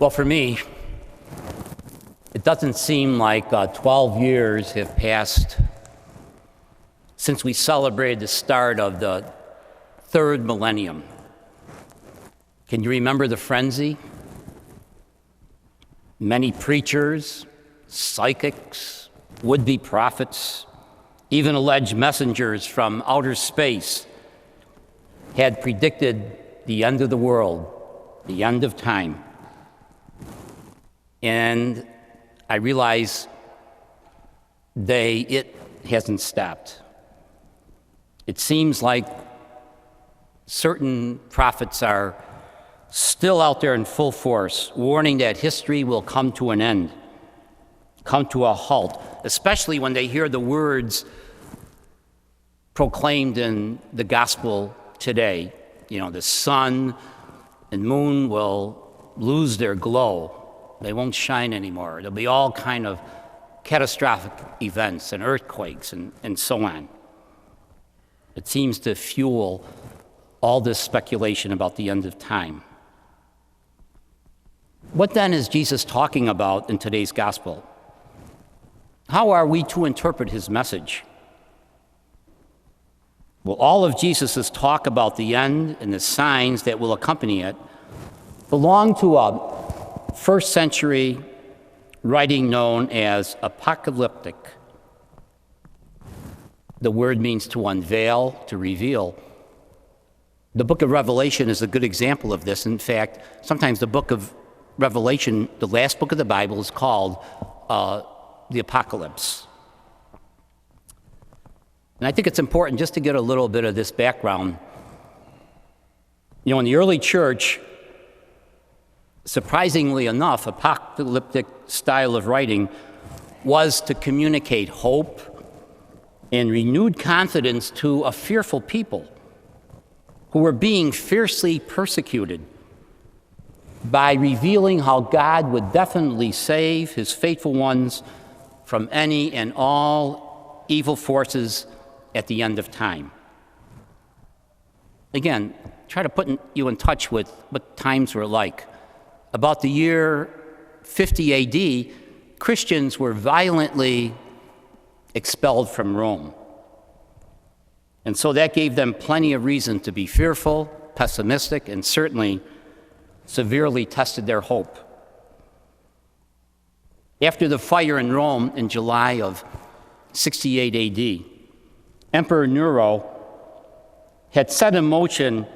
Well, for me, it doesn't seem like 12 years have passed since we celebrated the start of the third millennium. Can you remember the frenzy? Many preachers, psychics, would-be prophets, even alleged messengers from outer space had predicted the end of the world, the end of time. And I realize it hasn't stopped. It seems like certain prophets are still out there in full force, warning that history will come to an end, come to a halt, especially when they hear the words proclaimed in the gospel today. The sun and moon will lose their glow. They won't shine anymore. There'll be all kind of catastrophic events and earthquakes and so on. It seems to fuel all this speculation about the end of time. What then is Jesus talking about in today's gospel? How are we to interpret his message? Well, all of Jesus' talk about the end and the signs that will accompany it belong to a first century writing known as apocalyptic. The word means to unveil, to reveal. The book of Revelation is a good example of this. In fact, sometimes the book of Revelation, the last book of the Bible, is called the Apocalypse. And I think it's important just to get a little bit of this background. In the early church, surprisingly enough, apocalyptic style of writing was to communicate hope and renewed confidence to a fearful people who were being fiercely persecuted, by revealing how God would definitely save his faithful ones from any and all evil forces at the end of time. Again, try to put you in touch with what times were like. About the year 50 AD, Christians were violently expelled from Rome. And so that gave them plenty of reason to be fearful, pessimistic, and certainly severely tested their hope. After the fire in Rome in July of 68 AD, Emperor Nero had set in motion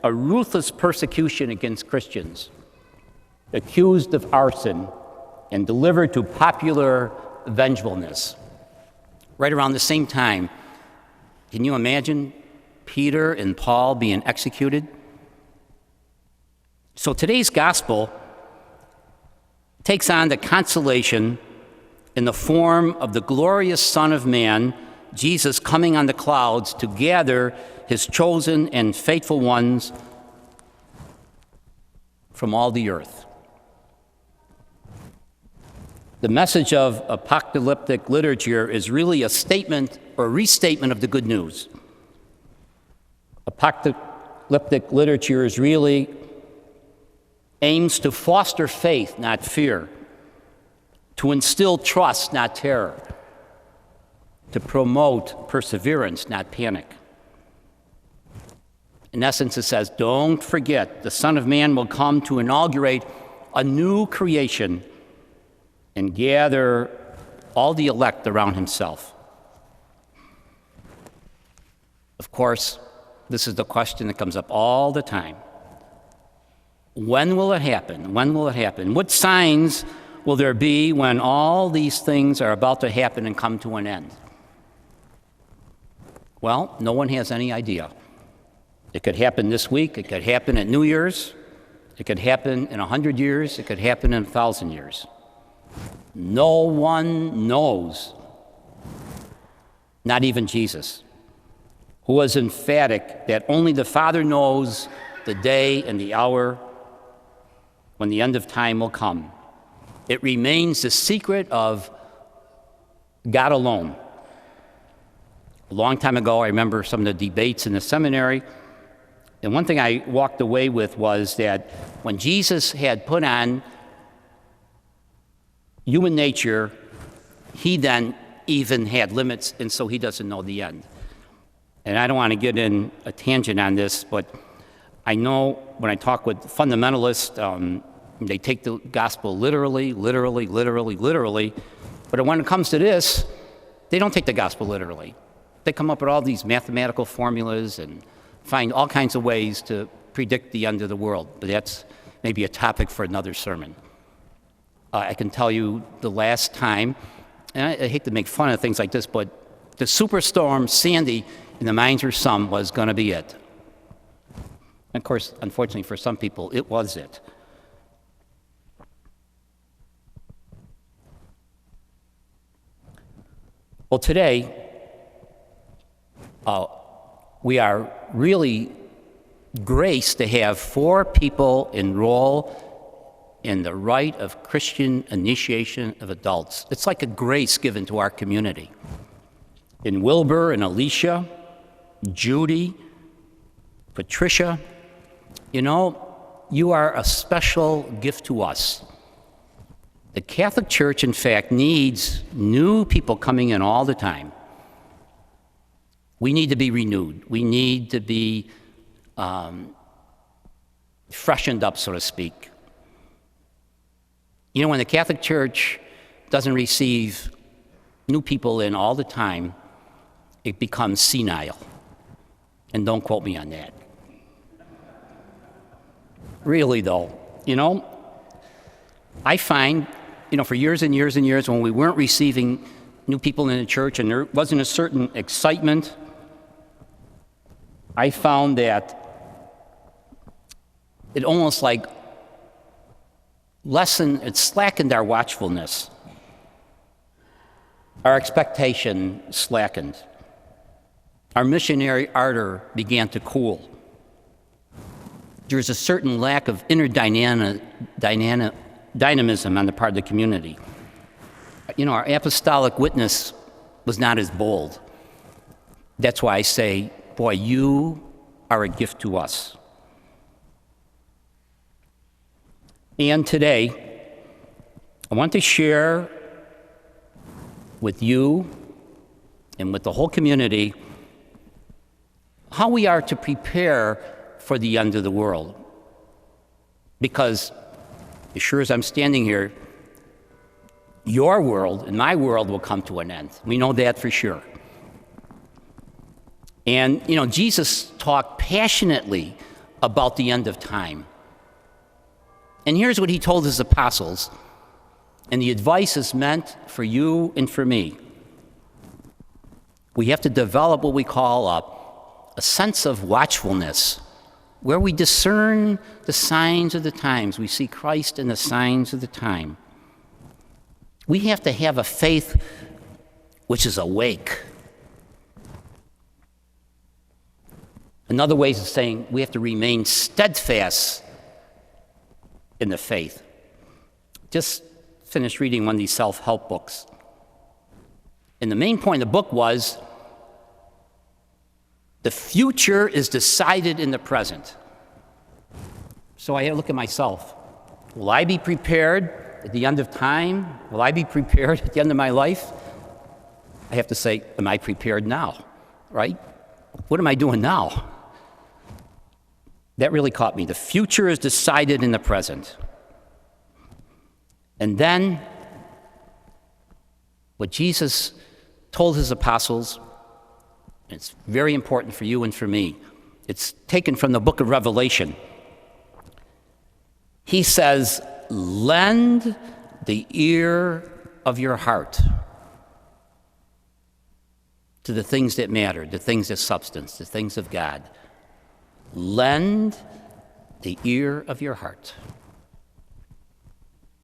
a ruthless persecution against Christians, accused of arson and delivered to popular vengefulness. Right around the same time, can you imagine Peter and Paul being executed? So today's gospel takes on the consolation in the form of the glorious Son of Man, Jesus, coming on the clouds to gather his chosen and faithful ones from all the earth. The message of apocalyptic literature is really a statement or restatement of the good news. Apocalyptic literature is really aims to foster faith, not fear, to instill trust, not terror, to promote perseverance, not panic. In essence, it says, don't forget, the Son of Man will come to inaugurate a new creation and gather all the elect around himself. Of course, this is the question that comes up all the time. When will it happen? When will it happen? What signs will there be when all these things are about to happen and come to an end? Well, no one has any idea. It could happen this week. It could happen at New Year's. It could happen in 100 years. It could happen in 1,000 years. No one knows, not even Jesus, who was emphatic that only the Father knows the day and the hour when the end of time will come. It remains the secret of God alone. A long time ago, I remember some of the debates in the seminary, and one thing I walked away with was that when Jesus had put on human nature, he then even had limits, and so he doesn't know the end. And I don't want to get in a tangent on this, but I know when I talk with fundamentalists, they take the gospel literally, but when it comes to this, they don't take the gospel literally. They come up with all these mathematical formulas and find all kinds of ways to predict the end of the world, but that's maybe a topic for another sermon. I can tell you the last time, and I hate to make fun of things like this, but the superstorm Sandy in the minds of some was going to be it. And of course, unfortunately for some people, it was it. Well, today, we are really graced to have 4 people enroll in the rite of Christian initiation of adults. It's like a grace given to our community. In Wilbur and Alicia, Judy, Patricia, you are a special gift to us. The Catholic Church, in fact, needs new people coming in all the time. We need to be renewed. We need to be freshened up, so to speak. When the Catholic Church doesn't receive new people in all the time, it becomes senile. And don't quote me on that. Really, though, I find, for years and years and years, when we weren't receiving new people in the church and there wasn't a certain excitement, I found that it almost like it slackened our watchfulness. Our expectation slackened. Our missionary ardor began to cool. There's a certain lack of inner dynamism on the part of the community. Our apostolic witness was not as bold. That's why I say, boy, you are a gift to us. And today, I want to share with you and with the whole community how we are to prepare for the end of the world. Because as sure as I'm standing here, your world and my world will come to an end. We know that for sure. And, Jesus talked passionately about the end of time. And here's what he told his apostles, and the advice is meant for you and for me. We have to develop what we call a sense of watchfulness, where we discern the signs of the times. We see Christ in the signs of the time. We have to have a faith which is awake. Another way of saying we have to remain steadfast in the faith. Just finished reading one of these self-help books. And the main point of the book was the future is decided in the present. So I had to look at myself. Will I be prepared at the end of time? Will I be prepared at the end of my life? I have to say, am I prepared now? Right? What am I doing now? That really caught me. The future is decided in the present. And then, what Jesus told his apostles, it's very important for you and for me. It's taken from the book of Revelation. He says, lend the ear of your heart to the things that matter, the things of substance, the things of God. Lend the ear of your heart.